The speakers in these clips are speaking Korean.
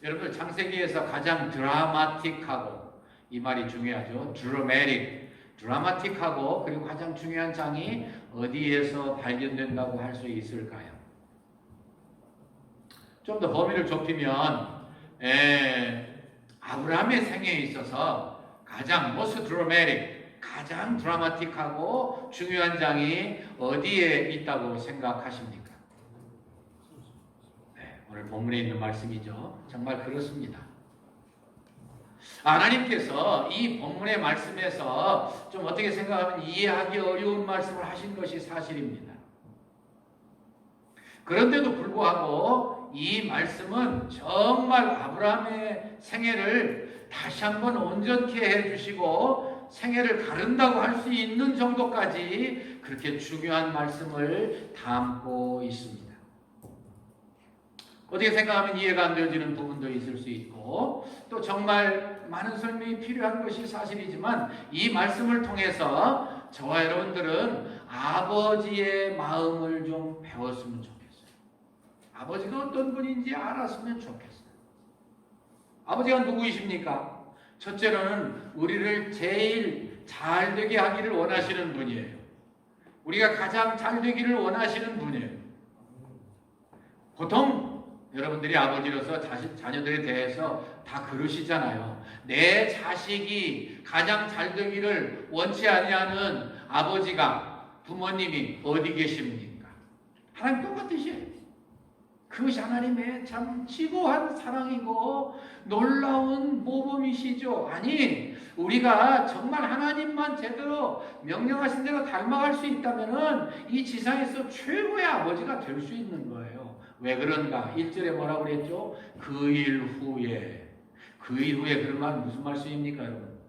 여러분들 창세기에서 가장 드라마틱하고, 이 말이 중요하죠. 드라마틱하고 그리고 가장 중요한 장이 어디에서 발견된다고 할 수 있을까요? 좀 더 범위를 좁히면 아브라함의 생애에 있어서 가장 most dramatic, 가장 드라마틱하고 중요한 장이 어디에 있다고 생각하십니까? 오늘 본문에 있는 말씀이죠. 정말 그렇습니다. 하나님께서 이 본문의 말씀에서 좀 어떻게 생각하면 이해하기 어려운 말씀을 하신 것이 사실입니다. 그런데도 불구하고 이 말씀은 정말 아브라함의 생애를 다시 한번 온전케 해주시고 생애를 가른다고 할 수 있는 정도까지 그렇게 중요한 말씀을 담고 있습니다. 어떻게 생각하면 이해가 안 되어지는 부분도 있을 수 있고, 또 정말 많은 설명이 필요한 것이 사실이지만 이 말씀을 통해서 저와 여러분들은 아버지의 마음을 좀 배웠으면 좋겠어요. 아버지가 어떤 분인지 알았으면 좋겠어요. 아버지가 누구이십니까? 첫째로는 우리를 제일 잘 되게 하기를 원하시는 분이에요. 우리가 가장 잘 되기를 원하시는 분이에요. 보통 여러분들이 아버지로서 자녀들에 대해서 다 그러시잖아요. 내 자식이 가장 잘 되기를 원치 아니하는 아버지가, 부모님이 어디 계십니까? 하나님 똑같으시에요. 그것이 하나님의 참 지고한 사랑이고 놀라운 모범이시죠. 아니, 우리가 정말 하나님만 제대로 명령하신 대로 닮아갈 수 있다면 이 지상에서 최고의 아버지가 될 수 있는 거예요. 왜 그런가? 1절에 뭐라고 그랬죠? 그 일 후에. 그 일 후에 그런 말은 무슨 말씀입니까, 여러분?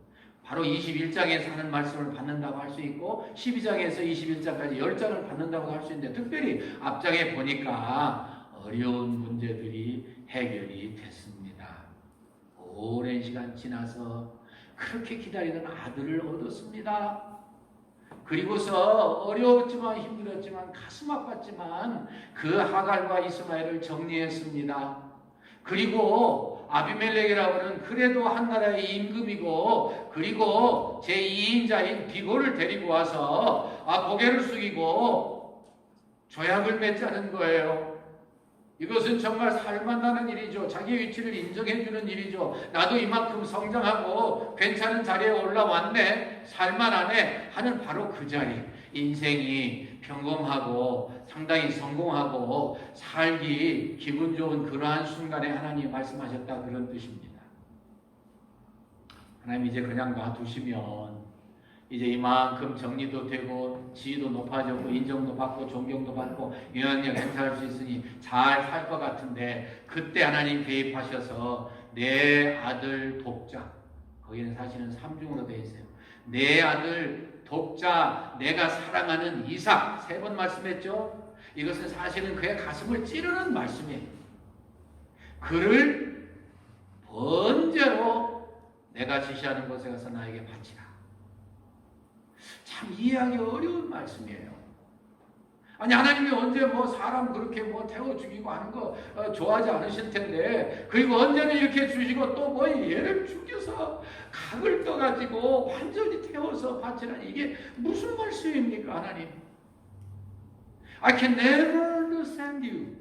바로 21장에서 하는 말씀을 받는다고 할 수 있고 12장에서 21장까지 10장을 받는다고 할 수 있는데, 특별히 앞장에 보니까 어려운 문제들이 해결이 됐습니다. 오랜 시간 지나서 그렇게 기다리던 아들을 얻었습니다. 그리고서 어려웠지만 힘들었지만 가슴 아팠지만 그 하갈과 이스마엘을 정리했습니다. 그리고 아비멜렉이라고 하는 그래도 한 나라의 임금이고, 그리고 제2인자인 비고를 데리고 와서 고개를 숙이고 조약을 맺자는 거예요. 이것은 정말 살만나는 일이죠. 자기 위치를 인정해주는 일이죠. 나도 이만큼 성장하고 괜찮은 자리에 올라왔네, 살만하네 하는 바로 그 자리. 인생이 평범하고 상당히 성공하고 살기 기분 좋은 그러한 순간에 하나님이 말씀하셨다, 그런 뜻입니다. 하나님 이제 그냥 놔두시면 이제 이만큼 정리도 되고 지위도 높아졌고 인정도 받고 존경도 받고 영향력 행사할 수 있으니 잘 살 것 같은데, 그때 하나님 개입하셔서 내 아들 독자, 거기는 사실은 3중으로 되어 있어요. 내 아들 독자, 내가 사랑하는 이삭, 3번 말씀했죠. 이것은 사실은 그의 가슴을 찌르는 말씀이에요. 그를 번제로 내가 지시하는 곳에 가서 나에게 바치라. 참 이해하기 어려운 말씀이에요. 아니, 하나님이 언제 사람 그렇게 태워 죽이고 하는 거 좋아하지 않으실 텐데, 그리고 언제는 이렇게 주시고 또 얘를 죽여서 각을 떠가지고 완전히 태워서 바치라니, 이게 무슨 말씀입니까, 하나님? I can never understand you.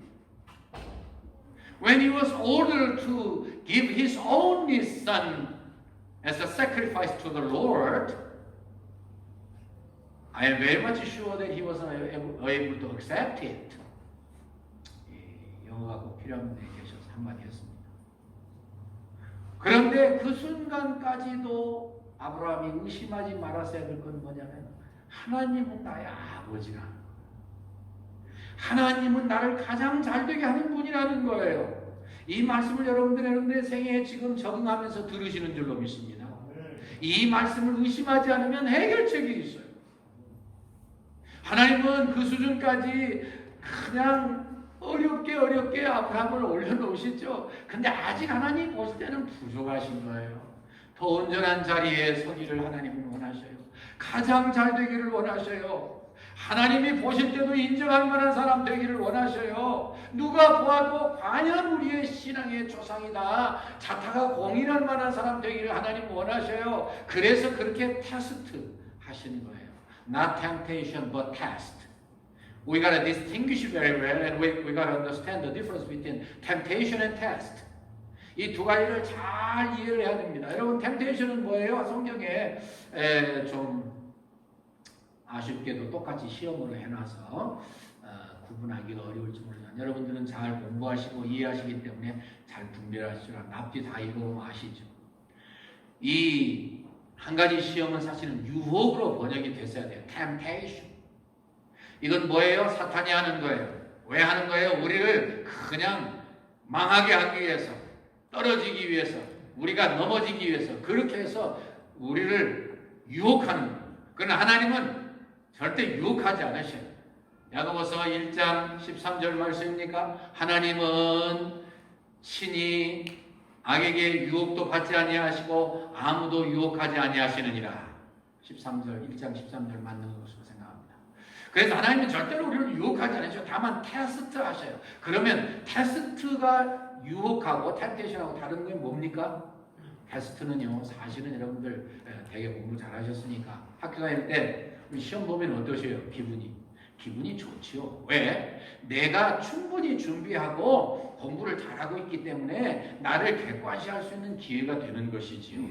When he was ordered to give his only son as a sacrifice to the Lord, I am very much sure that he was able to accept it. 영어가 꼭 필요한 분이 계셔서 한마디 했습니다. 그런데 그 순간까지도 아브라함이 의심하지 말았어야 될 건 뭐냐면, 하나님은 나의 아버지라, 하나님은 나를 가장 잘되게 하는 분이라는 거예요. 이 말씀을 여러분들의 생애에 지금 적응하면서 들으시는 줄로 믿습니다. 이 말씀을 의심하지 않으면 해결책이 있어요. 하나님은 그 수준까지 그냥 어렵게 아브라함을 올려놓으시죠. 근데 아직 하나님 보실 때는 부족하신 거예요. 더 온전한 자리에 서기를 하나님은 원하셔요. 가장 잘 되기를 원하셔요. 하나님이 보실 때도 인정할 만한 사람 되기를 원하셔요. 누가 보아도 과연 우리의 신앙의 조상이다, 자타가 공인할 만한 사람 되기를 하나님 원하셔요. 그래서 그렇게 테스트 하시는 거예요. Not temptation, but test. We gotta distinguish very well, and we gotta understand the difference between temptation and test. 이 두 가지를 잘 이해를 해야 됩니다. 여러분, temptation은 뭐예요? 성경에 좀 아쉽게도 똑같이 시험으로 해놔서 구분하기가 어려울지 모르지만 여러분들은 잘 공부하시고 이해하시기 때문에 잘 분별하시라. 앞뒤 다 읽어보면 아시죠. 이 한 가지 시험은 사실은 유혹으로 번역이 됐어야 돼요. temptation. 이건 뭐예요? 사탄이 하는 거예요. 왜 하는 거예요? 우리를 그냥 망하게 하기 위해서, 떨어지기 위해서, 우리가 넘어지기 위해서, 그렇게 해서 우리를 유혹하는 거예요. 그러나 하나님은 절대 유혹하지 않으셔요. 야고보서 1장 13절 말씀입니까? 하나님은 친히 악에게 유혹도 받지 아니하시고 아무도 유혹하지 아니하시느니라. 13절, 1장 13절 맞는 것으로 생각합니다. 그래서 하나님은 절대로 우리를 유혹하지 않으셔요. 다만 테스트 하셔요. 그러면 테스트가 유혹하고 템테이션하고 다른 건 뭡니까? 테스트는요, 사실은 여러분들 되게 공부 잘하셨으니까 학교 다닐 때 시험 보면 어떠세요? 기분이 좋지요. 왜? 내가 충분히 준비하고 공부를 잘하고 있기 때문에 나를 객관시할 수 있는 기회가 되는 것이지요.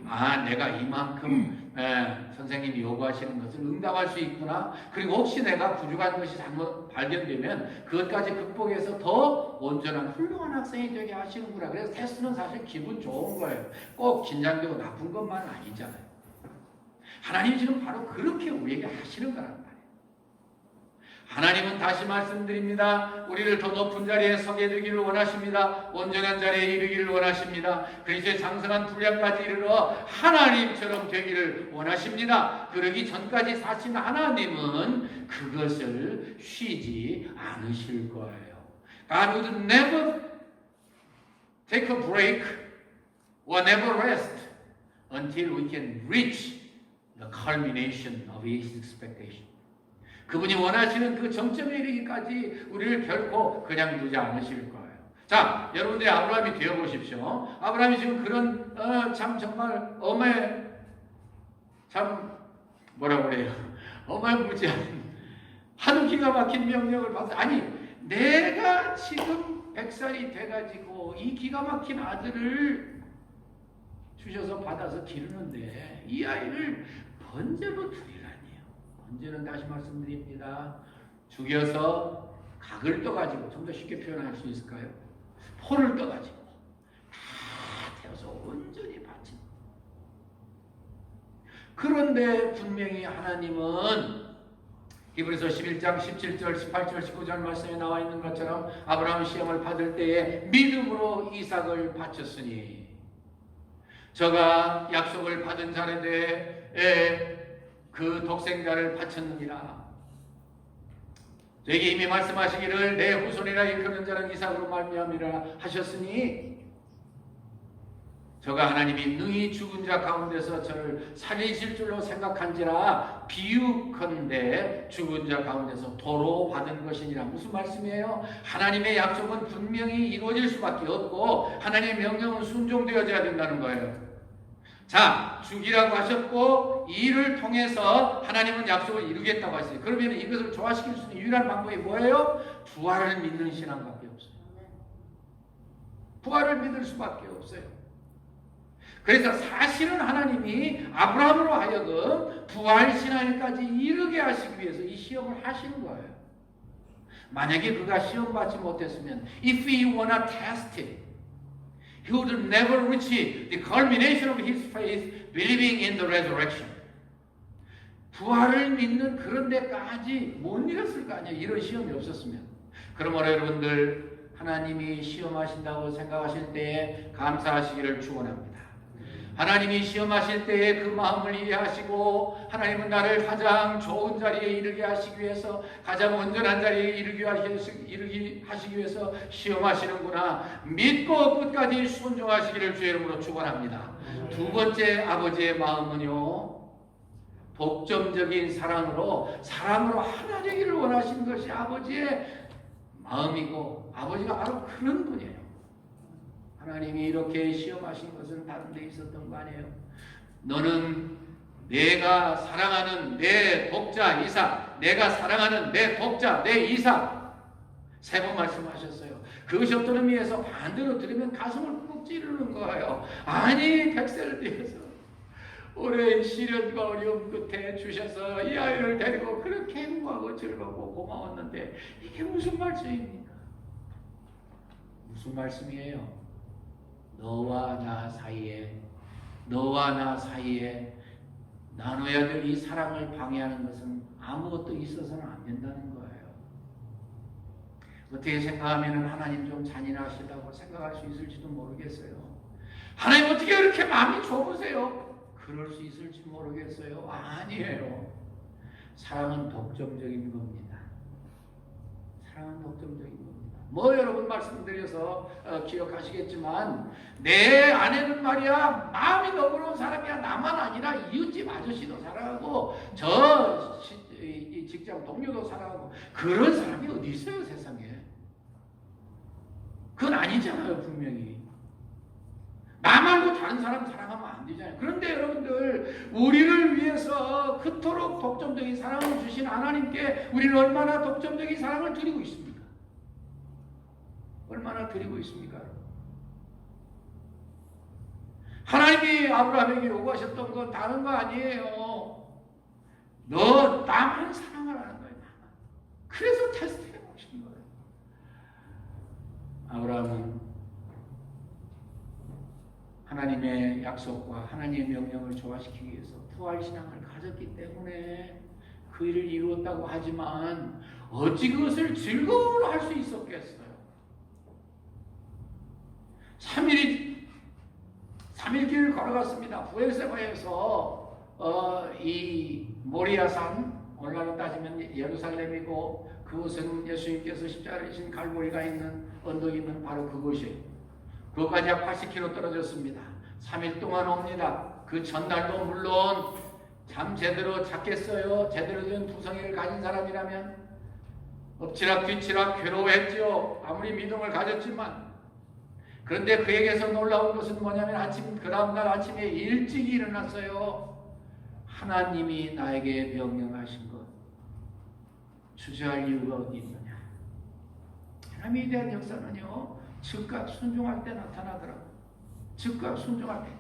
아, 내가 이만큼 선생님이 요구하시는 것을 응답할 수 있구나. 그리고 혹시 내가 부족한 것이 잘못 발견되면 그것까지 극복해서 더 온전한 훌륭한 학생이 되게 하시는구나. 그래서 테스트는 사실 기분 좋은 거예요. 꼭 긴장되고 나쁜 것만은 아니잖아요. 하나님이 지금 바로 그렇게 우리에게 하시는 거란 말이에요. 하나님은 다시 말씀드립니다. 우리를 더 높은 자리에 서게 되기를 원하십니다. 온전한 자리에 이르기를 원하십니다. 그리스도의 장성한 분량까지 이르러 하나님처럼 되기를 원하십니다. 그러기 전까지 사신 하나님은 그것을 쉬지 않으실 거예요. God would never take a break or never rest until we can reach the culmination of His expectation. 그분이 원하시는 그 정점에 이르기까지 우리를 결코 그냥 두지 않으실 거예요. 자, 여러분들이 아브라함이 되어보십시오. 아브라함이 지금 그런 참 정말 뭐라고 그래요? 어마무지한 하도 기가 막힌 명령을 받아. 아니, 내가 지금 100살이 돼가지고 이 기가 막힌 아들을 주셔서 받아서 기르는데 이 아이를 번제로 드리라니요. 번제는 다시 말씀드립니다. 죽여서 각을 떠가지고, 좀 더 쉽게 표현할 수 있을까요? 포를 떠가지고 다 태워서 온전히 바친. 그런데 분명히 하나님은 히브리서 11장 17절, 18절, 19절 말씀에 나와 있는 것처럼 아브라함 시험을 받을 때에 믿음으로 이삭을 바쳤으니 저가 약속을 받은 자에 대해 그 독생자를 바쳤느니라. 저에게 이미 말씀하시기를 내 후손이라 일컫는 자는 이삭으로 말미암이라 하셨으니 저가 하나님이 능히 죽은 자 가운데서 저를 살리실 줄로 생각한지라 비유컨대 죽은 자 가운데서 도로 받은 것이니라. 무슨 말씀이에요? 하나님의 약속은 분명히 이루어질 수밖에 없고 하나님의 명령은 순종되어져야 된다는 거예요. 자, 죽이라고 하셨고 이 일을 통해서 하나님은 약속을 이루겠다고 하셨어요. 그러면 이것을 조화시킬 수 있는 유일한 방법이 뭐예요? 부활을 믿는 신앙밖에 없어요. 부활을 믿을 수밖에 없어요. 그래서 사실은 하나님이 아브라함으로 하여금 부활 신앙까지 이르게 하시기 위해서 이 시험을 하시는 거예요. 만약에 그가 시험 받지 못했으면 if he were not tested, he would never reach the culmination of his faith, believing in the resurrection. 부활을 믿는 그런 데까지 못 이뤘을 거 아니에요. 이런 시험이 없었으면. 그러므로 여러분들 하나님이 시험하신다고 생각하실 때에 감사하시기를 축원합니다. 하나님이 시험하실 때에 그 마음을 이해하시고 하나님은 나를 가장 좋은 자리에 이르게 하시기 위해서, 가장 온전한 자리에 이르게 하시기 위해서 시험하시는구나 믿고 끝까지 순종하시기를 주의 이름으로 축원합니다. 두 번째 아버지의 마음은요, 독점적인 사랑으로 사람으로 하나 되기를 원하시는 것이 아버지의 마음이고 아버지가 바로 그런 분이에요. 하나님이 이렇게 시험하신 것은 다른 데 있었던 거 아니에요. 너는 내가 사랑하는 내 독자 이삭, 내가 사랑하는 내 독자 내 이삭, 세 번 말씀하셨어요. 그것이 어떤 의미에서 반대로 들으면 가슴을 푹 찌르는 거예요. 아니, 백세를 위해서 오랜 시련과 어려움 끝에 주셔서 이 아이를 데리고 그렇게 행복하고 즐겁고 고마웠는데 이게 무슨 말씀입니까? 무슨 말씀이에요? 너와 나 사이에 나눠야 될 이 사랑을 방해하는 것은 아무것도 있어서는 안 된다는 거예요. 어떻게 생각하면 하나님 좀 잔인하시다고 생각할 수 있을지도 모르겠어요. 하나님 어떻게 그렇게 마음이 좁으세요? 그럴 수 있을지 모르겠어요. 아니에요. 사랑은 독점적인 겁니다. 사랑은 독점적인 겁니다. 뭐 여러분 말씀드려서 기억하시겠지만 내 아내는 말이야 마음이 너그러운 사람이야. 나만 아니라 이웃집 아저씨도 사랑하고 저 직장 동료도 사랑하고 그런 사람이 어디 있어요 세상에. 그건 아니잖아요 분명히. 나 말고 다른 사람 사랑하면 안 되잖아요. 그런데 여러분들 우리를 위해서 그토록 독점적인 사랑을 주신 하나님께 우리는 얼마나 독점적인 사랑을 드리고 있습니까? 얼마나 드리고 있습니까? 하나님이 아브라함에게 요구하셨던 건 다른 거 아니에요. 너 나만 사랑하라는 거예요. 나만. 그래서 테스트해 보신 거예요. 아브라함은 하나님의 약속과 하나님의 명령을 조화시키기 위해서 부활신앙을 가졌기 때문에 그 일을 이루었다고 하지만 어찌 그것을 즐거움으로 할 수 있었겠어요? 3일길을 걸어갔습니다. 부엘세바에서 이 모리아산, 오늘날로 따지면 예루살렘이고 그곳은 예수님께서 십자가를 지신 갈보리가 있는 언덕이 있는 바로 그곳이에요. 그것까지 약 80km 떨어졌습니다. 3일 동안 옵니다. 그 전날도 물론 잠 제대로 잤겠어요? 제대로 된 두성이를 가진 사람이라면 엎치락 뒤치락 괴로워했죠. 아무리 믿음을 가졌지만. 그런데 그에게서 놀라운 것은 뭐냐면 그 다음날 아침에 일찍 일어났어요. 하나님이 나에게 명령하신 것 주저할 이유가 어디 있느냐. 하나님에 대한 역사는요 즉각 순종할 때 나타나더라고요. 즉각 순종할 때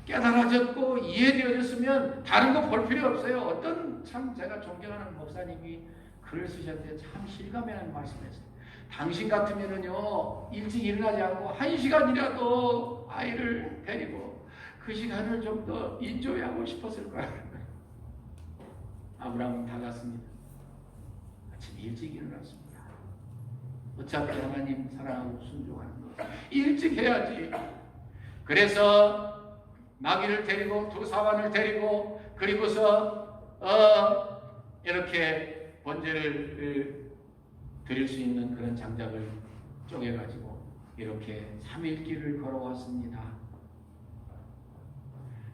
깨달아졌고 이해되어졌으면 다른 거 볼 필요 없어요. 어떤 참 제가 존경하는 목사님이 글을 쓰셨는데 참 실감나는 말씀했어요. 당신 같으면은요 일찍 일어나지 않고 1시간이라도 아이를 데리고 그 시간을 좀 더 인조하고 싶었을 거예요. 아브라함은 달랐습니다. 아침 일찍 일어났습니다. 어차피 하나님 사랑하고 순종하는 거 일찍 해야지. 그래서 나귀를 데리고 두 사환을 데리고 그리고서 이렇게 번제를 드릴 수 있는 그런 장작을 쪼개가지고 이렇게 3일 길을 걸어왔습니다.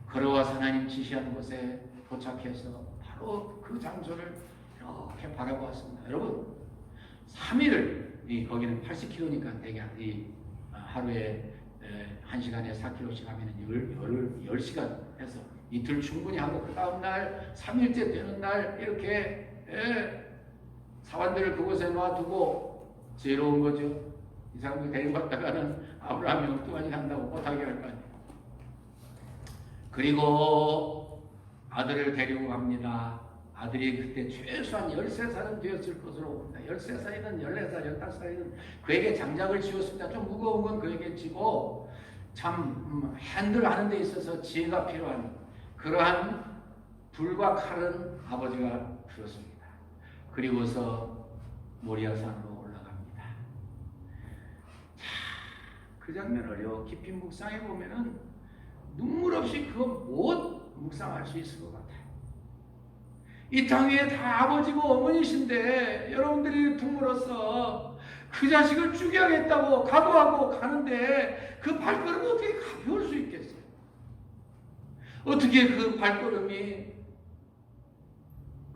걸어와서 하나님 지시한 곳에 도착해서 바로 그 장소를 이렇게 바라보았습니다. 여러분 3일을 거기는 80km니까 대개 하루에 1시간에 4km씩 하면 10시간 해서 이틀 충분히 하고 그 다음날 3일째 되는 날 이렇게 사관들을 그곳에 놔두고 지혜로운 거죠. 이 사람들 데리고 갔다가는 아브라함이 엉뚱하게 한다고 못하게 할 거 아니에요. 그리고 아들을 데리고 갑니다. 아들이 그때 최소한 13살은 되었을 것으로 봅니다. 13살이든 14살, 15살이든 그에게 장작을 지었습니다. 좀 무거운 건 그에게 지고 참 핸들하는 데 있어서 지혜가 필요한 그러한 불과 칼은 아버지가 주었습니다. 그리고서 모리아산으로 올라갑니다. 자, 그 장면을요 깊이 묵상해 보면은 눈물 없이 그거 못 묵상할 수 있을 것 같아요. 이 땅 위에 다 아버지고 어머니신데 여러분들이 부모로서 그 자식을 죽여야겠다고 각오하고 가는데 그 발걸음이 어떻게 가벼울 수 있겠어요? 어떻게 그 발걸음이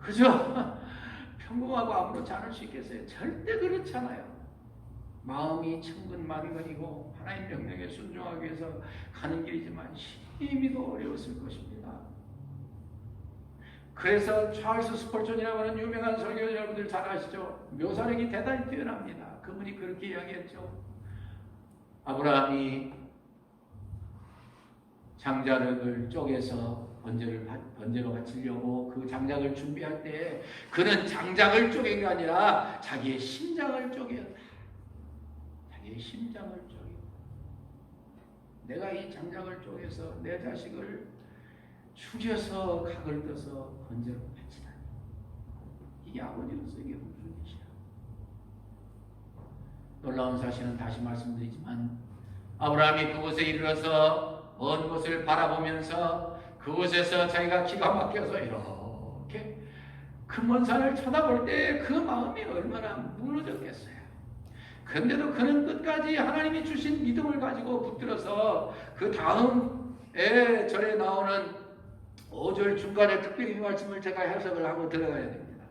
그죠? 평범하고 아무렇지 않을 수 있겠어요? 절대 그렇잖아요. 마음이 천근만근이고 하나님 명령에 순종하기 위해서 가는 길이지만 힘이 더 어려웠을 것입니다. 그래서 찰스 스펄전이라고 하는 유명한 설교자 여러분들 잘 아시죠? 묘사력이 대단히 뛰어납니다. 그분이 그렇게 이야기했죠. 아브라함이 장자를 쪼개서 번제로 바치려고 그 장작을 준비할 때 그는 장작을 쪼갠 게 아니라 자기의 심장을 쪼개었다. 자기의 심장을 쪼개었다. 내가 이 장작을 쪼개서 내 자식을 죽여서 각을 떠서 번제로 바치다니. 이게 아버지로서 이게 무슨 뜻이야? 놀라운 사실은 다시 말씀드리지만 아브라함이 그곳에 이르러서 먼 곳을 바라보면서 그곳에서 자기가 기가 막혀서 이렇게 그 먼 산을 쳐다볼 때 그 마음이 얼마나 무너졌겠어요. 그런데도 그는 끝까지 하나님이 주신 믿음을 가지고 붙들어서 그 다음에 절에 나오는 5절 중간에 특별히 이 말씀을 제가 해석을 하고 들어가야 됩니다.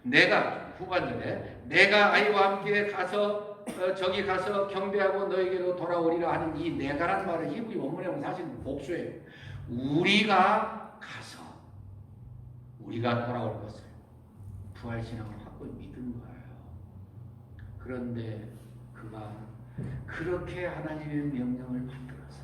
내가 후반절에 내가 아이와 함께 가서 저기 가서 경배하고 너에게로 돌아오리라 하는 이 내가란 말을 히브리 원문에 보면 사실 복수예요. 우리가 돌아올 것을 부활신앙을 확고히 믿은 거예요. 그런데 그가 그렇게 하나님의 명령을 받들어서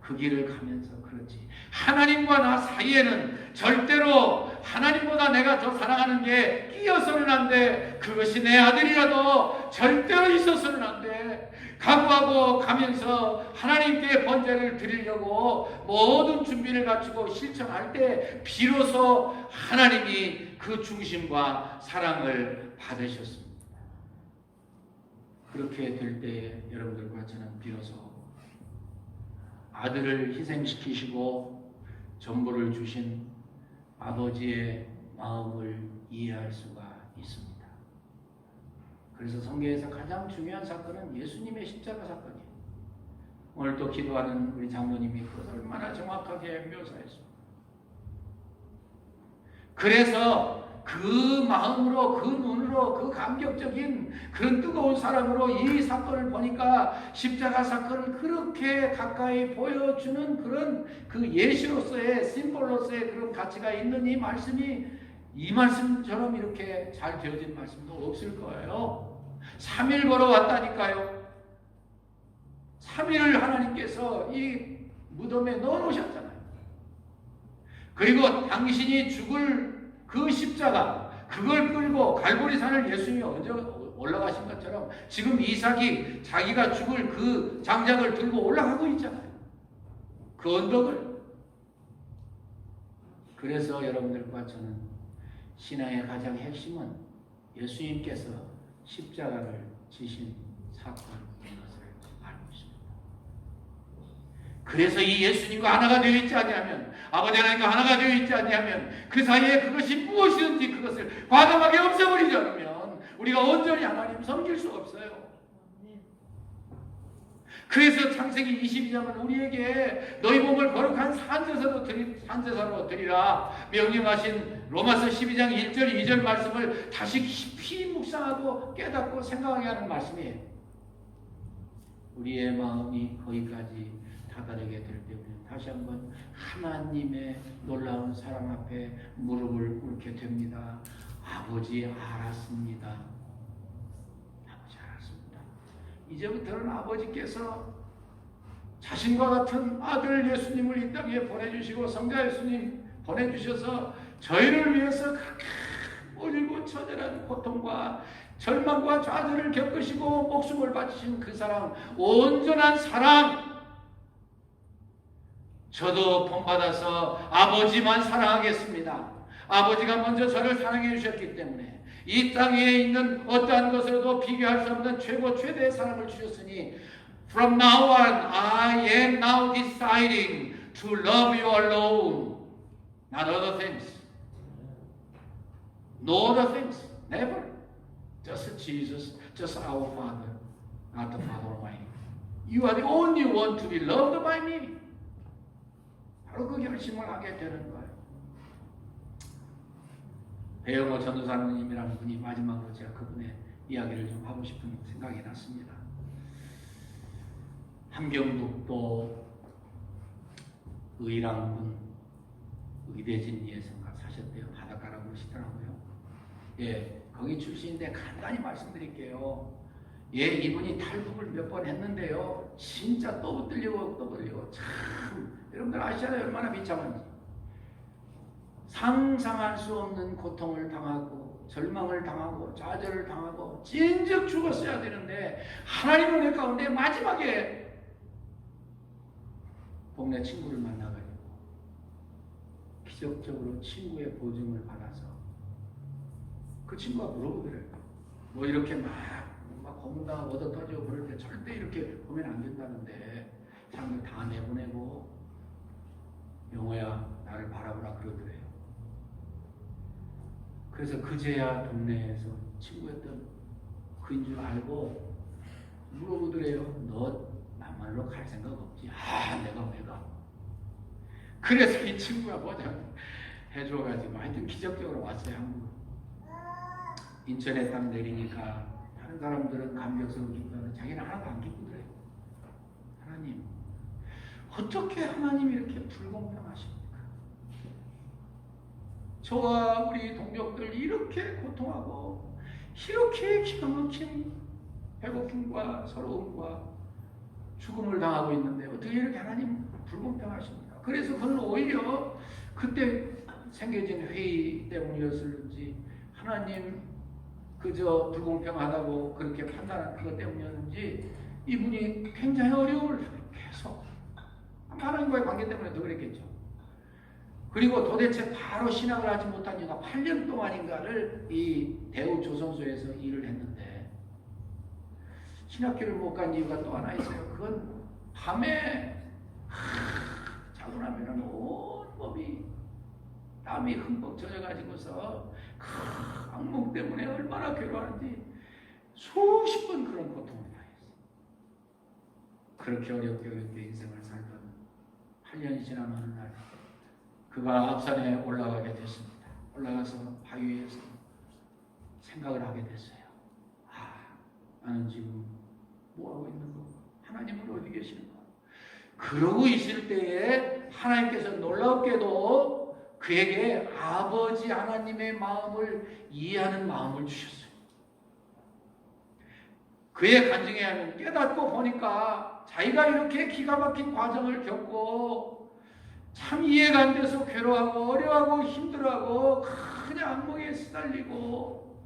그 길을 가면서 그렇지 하나님과 나 사이에는 절대로 하나님보다 내가 더 사랑하는 게 끼어서는 안 돼. 그것이 내 아들이라도 절대로 있어서는 안 돼. 각오하고 가면서 하나님께 번제를 드리려고 모든 준비를 갖추고 실천할 때 비로소 하나님이 그 중심과 사랑을 받으셨습니다. 그렇게 될 때에 여러분들과 저는 비로소 아들을 희생시키시고 전부를 주신 아버지의 마음을 이해할 수가 있습니다. 그래서 성경에서 가장 중요한 사건은 예수님의 십자가 사건이에요. 오늘 또 기도하는 우리 장로님이 그것을 얼마나 정확하게 묘사했습니다. 그래서 그 마음으로, 그 눈으로, 그 감격적인 그런 뜨거운 사랑으로 이 사건을 보니까 십자가 사건을 그렇게 가까이 보여주는 그런 그 예시로서의 심볼로서의 그런 가치가 있는 이 말씀이 이 말씀처럼 이렇게 잘 되어진 말씀도 없을 거예요. 3일 걸어왔다니까요. 3일을 하나님께서 이 무덤에 넣어놓으셨잖아요. 그리고 당신이 죽을 그 십자가 그걸 끌고 갈보리산을 예수님이 언제 올라가신 것처럼 지금 이삭이 자기가 죽을 그 장작을 들고 올라가고 있잖아요. 그 언덕을. 그래서 여러분들과 저는 신앙의 가장 핵심은 예수님께서 십자가를 지신 사건인 것을 알고 있습니다. 그래서 이 예수님과 하나가 되어 있지 아니하면 아버지 하나님과 하나가 되어 있지 아니하면 그 사이에 그것이 무엇이든지 그것을 과감하게 없애버리지 않으면 우리가 온전히 하나님 섬길 수 없어요. 그래서 창세기 22장은 우리에게 너희 몸을 거룩한 산제사로 드리라 명령하신 로마서 12장 1절 2절 말씀을 다시 깊이 묵상하고 깨닫고 생각하게 하는 말씀이에요. 우리의 마음이 거기까지 다다르게 될 때면 다시 한번 하나님의 놀라운 사랑 앞에 무릎을 꿇게 됩니다. 아버지 알았습니다. 아버지 알았습니다. 이제부터는 아버지께서 자신과 같은 아들 예수님을 이 땅에 보내주시고 성자 예수님 보내주셔서 저희를 위해서 그렇게 울고 처절한 고통과 절망과 좌절을 겪으시고 목숨을 바치신 그 사랑, 온전한 사랑, 저도 본받아서 아버지만 사랑하겠습니다. 아버지가 먼저 저를 사랑해 주셨기 때문에 이 땅 위에 있는 어떠한 것으로도 비교할 수 없는 최고의 사랑을 주셨으니 From now on, I am now deciding to love you alone, not other things. No other things, never. Just Jesus, just our Father, not the Father Almighty. You are the only one to be loved by me. 바로 그 결심을 하게 되는 거예요. 배영호 전도사님이라는 분이 마지막으로 제가 그분의 이야기를 좀 하고 싶은 생각이 났습니다. 함경북도 의랑군 의대진 예성가 사셨대요. 바닷가라고 그러시더라고요. 예, 거기 출신인데 간단히 말씀드릴게요. 예, 이분이 탈북을 몇 번 했는데요. 진짜 또 들리고 또 들리고 참 여러분들 아시잖아요. 얼마나 비참한지. 상상할 수 없는 고통을 당하고 절망을 당하고 좌절을 당하고 진즉 죽었어야 되는데 하나님의 은혜 가운데 마지막에 동네 친구를 만나가지고 기적적으로 친구의 보증을 받아서 그 친구가 물어보더래요. 뭐 이렇게 막 고문당하고 얻어 터지고 그럴 때 절대 이렇게 보면 안 된다는데 사람들 다 내보내고 영호야 나를 바라보라 그러더래요. 그래서 그제야 동네에서 친구였던 그인 줄 알고 물어보더래요. 너 남말로 갈 생각 없지? 내가 왜 가? 그래서 이 친구가 뭐냐 해줘가지고 하여튼 기적적으로 왔어요. 한국 인천에 딱 내리니까 다른 사람들은 감격스러워 죽다는데 자기는 하나도 안 기쁘더래요. 하나님 어떻게 하나님이 이렇게 불공평하십니까? 저와 우리 동족들 이렇게 고통하고 이렇게 기가 막힌 배고픔과 서러움과 죽음을 당하고 있는데 어떻게 이렇게 하나님 불공평하십니까? 그래서 그는 오히려 그때 생겨진 회의 때문이었을지 하나님 그저 불공평하다고 그렇게 판단한 그것 때문이었는지 이분이 굉장히 어려움을 계속 하나님과의 관계 때문에 더 그랬겠죠. 그리고 도대체 바로 신학을 하지 못한 이유가 8년 동안인가를 이 대우조선소에서 일을 했는데 신학교를 못 간 이유가 또 하나 있어요. 그건 밤에 자고 나면은 온몸이 땀이 흠뻑 젖어가지고서 악몽 때문에 얼마나 괴로워하는지 수십 번 그런 고통을 당했어요. 그렇게 어렵게 인생을 살던 8년이 지난 어느 날 그가 앞산에 올라가게 됐습니다. 올라가서 바위에서 생각을 하게 됐어요. 나는 지금 뭐하고 있는 건가? 하나님은 어디 계시는가? 그러고 있을 때에 하나님께서 놀랍게도 그에게 아버지 하나님의 마음을 이해하는 마음을 주셨어요. 그의 간증에 하면 깨닫고 보니까 자기가 이렇게 기가 막힌 과정을 겪고 참 이해가 안 돼서 괴로워하고 어려워하고 힘들어하고 그냥 악몽에 시달리고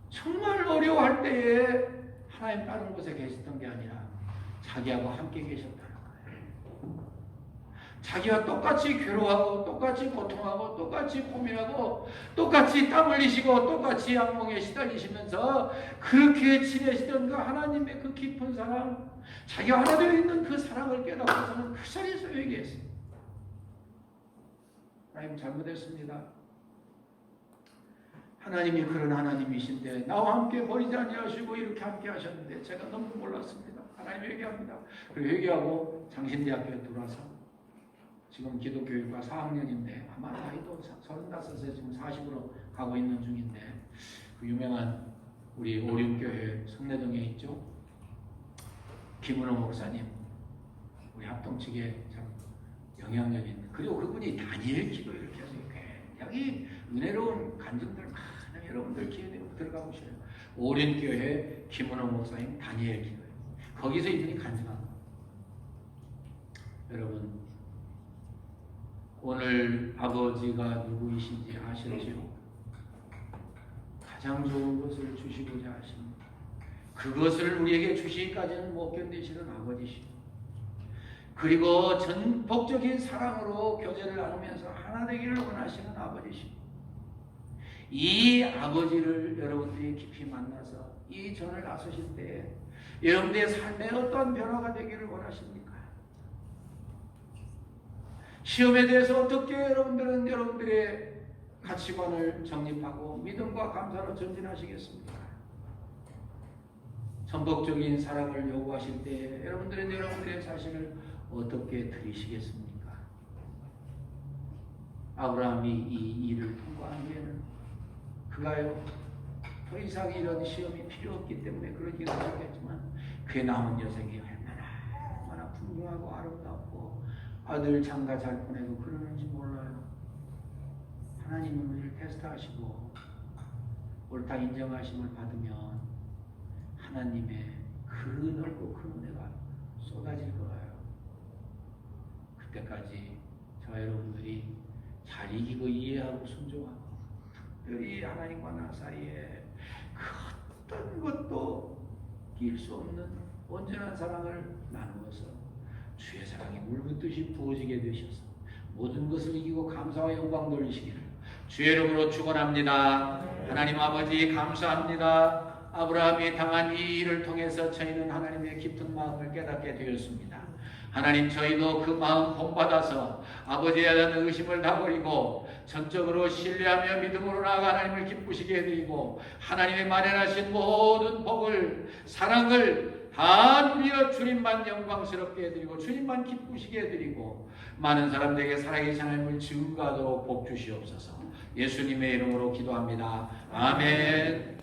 정말 어려워할 때에 하나님 다른 곳에 계셨던 게 아니라 자기하고 함께 계셨다는 거예요. 자기와 똑같이 괴로워하고 똑같이 고통하고 똑같이 고민하고 똑같이 땀 흘리시고 똑같이 악몽에 시달리시면서 그렇게 지내시던 그 하나님의 그 깊은 사랑, 자기와 하나 되어 있는 그 사랑을 깨닫고서는 그 자리에서 얘기했어요. 하나님 잘못했습니다. 하나님이 그런 하나님이신데 나와 함께 버리지 아니하시고 이렇게 함께 하셨는데 제가 너무 몰랐습니다. 하나님 회개합니다. 그리고 회개하고 장신대학교에 들어와서 지금 기독교육과 4학년인데 아마 나이도 35세 지금 40으로 가고 있는 중인데 그 유명한 우리 오륜교회 성내동에 있죠. 김은호 목사님 우리 합동측에 참 영향력 있는 그리고 그분이 다니엘 기도 이렇게 해서 굉장히 은혜로운 간증들 많은 여러분들 기회 되고 들어가 보셔요. 오륜교회 김은호 목사님 다니엘 기도예요. 거기서 이분이 간증한 거. 여러분 오늘 아버지가 누구이신지 아셨죠? 가장 좋은 것을 주시고자 하십니다. 그것을 우리에게 주시기까지는 못 견디시는 아버지시고 그리고 전폭적인 사랑으로 교제를 나누면서 하나 되기를 원하시는 아버지시고 이 아버지를 여러분들이 깊이 만나서 이 전을 나서실 때 여러분들의 삶에 어떤 변화가 되기를 원하십니까? 시험에 대해서 어떻게 여러분들은 여러분들의 가치관을 정립하고 믿음과 감사로 전진하시겠습니까? 전폭적인 사랑을 요구하실 때 여러분들은 여러분들의 자신을 어떻게 드리시겠습니까? 아브라함이 이 일을 통과한 후에는 그가요 더 이상 이런 시험이 필요 없기 때문에 그러기도 하겠지만 그의 남은 여생이 얼마나 풍부하고 아름답고 아들 장가 잘 보내고 그러는지 몰라요. 하나님은 우리를 테스트하시고 옳다 인정하심을 받으면 하나님의 그 넓고 큰 은혜가 쏟아질 거예요. 그때까지 저와 여러분들이 잘 이기고 이해하고 순종하고 특별히 하나님과 나 사이에 그 어떤 것도 낄 수 없는 온전한 사랑을 나누어서 주의 사랑이 물붓듯이 부어지게 되셔서 모든 것을 이기고 감사와 영광 돌리시기를 주의 이름으로 축원합니다. 하나님 아버지 감사합니다. 아브라함이 당한 이 일을 통해서 저희는 하나님의 깊은 마음을 깨닫게 되었습니다. 하나님 저희도 그 마음 본받아서 아버지에 대한 의심을 다 버리고 전적으로 신뢰하며 믿음으로 나아가 하나님을 기쁘시게 해드리고 하나님의 마련하신 모든 복을 사랑을 다 누려 주님만 영광스럽게 해드리고 주님만 기쁘시게 해드리고 많은 사람들에게 살아계신 하나님을 증거하도록 복 주시옵소서. 예수님의 이름으로 기도합니다. 아멘.